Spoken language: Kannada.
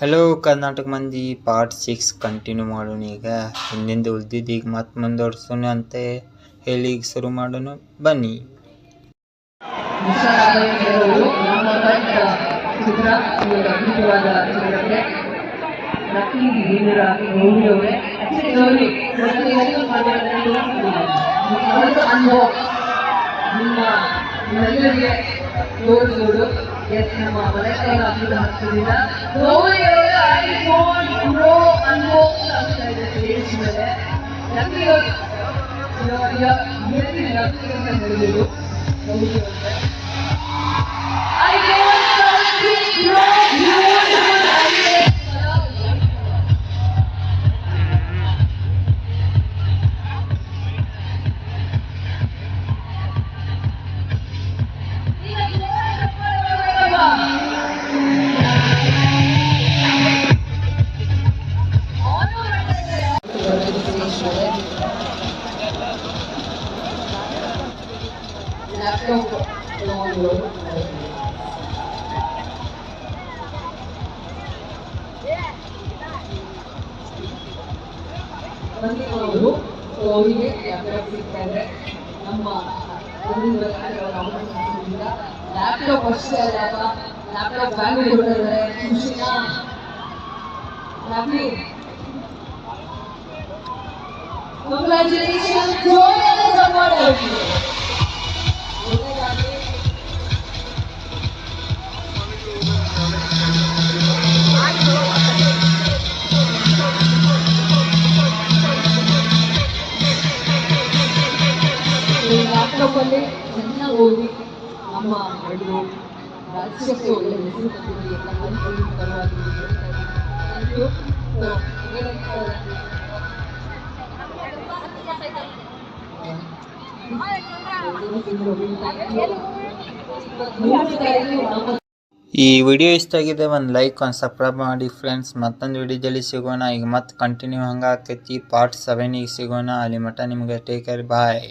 ಹಲೋ ಕರ್ನಾಟಕ ಮಂದಿ ಪಾರ್ಟ್ 6 ಕಂಟಿನ್ಯೂ ಮಾಡೋಣ. ಈಗ ಹಿಂದಿಂದ ಉಳಿದಿದ್ದು ಈಗ ಮತ್ತೆ ಮುಂದುವರ್ಸೋಣ ಅಂತ ಹೇಳಿ ಈಗ ಶುರು ಮಾಡೋಣ ಬನ್ನಿ. ಎಸ್ ನಮ್ಮ ಮನೆಗಳ ಅಭಿವೃದ್ಧಿ ಹಸ್ತದಿಂದ ಗೌರಿಯವರ ಐಫೋನ್ ಪ್ರೋ ಅನ್ಬಾಕ್ಸ್ ಆಗ್ತಾ ಇದೆ ಸ್ಟೇಜ್ ಮೇಲೆ. ನಮಗೆ ಅಂತ ಹೇಳಿದ್ರು ಗೌರಿಯವರಿಗೆ ಐಫೋನ್ 13 ಪ್ರೋ ಬ್ಯೂಟಿಫುಲ್ ಆಗಿದೆ. ಅವರಿಗೆ ಸಿಗ್ತಾರೆ ನಮ್ಮ ಲ್ಯಾಪ್ಟಾಪ್ ಅಷ್ಟೇ ಅಲ್ಲ, ಲ್ಯಾಪ್ಟಾಪ್ ಬ್ಯಾಗ್ ಕೊಟ್ಟಿದ್ದಾರೆ. ಖುಷಿನ ಕಂಗ್ರ್ಯಾಚುಲೇಷನ್. ಲ್ಯಾಪ್ಟಾಪಲ್ಲಿ ಚೆನ್ನಾಗಿ ಓದಿ ನಮ್ಮ ರಾಜ್ಯಕ್ಕೆ ಒಳ್ಳೆ ಹೆಸರು ತಂದಿದ್ದೀವಿ ಎಲ್ಲ ಮಂತ್ರಿ ಪರವಾಗಿ. Thank you. ಈ ವಿಡಿಯೋ ಇಷ್ಟ ಆಗಿದೆ ಒಂದು ಲೈಕ್ ಒಂದು ಸಬ್ಸ್ಕ್ರೈಬ್ ಮಾಡಿ ಫ್ರೆಂಡ್ಸ್. ಮತ್ತೊಂದು ವಿಡಿಯೋದಲ್ಲಿ ಸಿಗೋಣ. ಈಗ ಮತ್ತೆ ಕಂಟಿನ್ಯೂ ಹಂಗೆ ಆಕೈತಿ ಪಾರ್ಟ್ 7 ಸಿಗೋಣ. ಅಲ್ಲಿ ಮಟ್ಟ ನಿಮ್ಗೆ ಟೇಕ್ ಕೇರ್, ಬಾಯ್.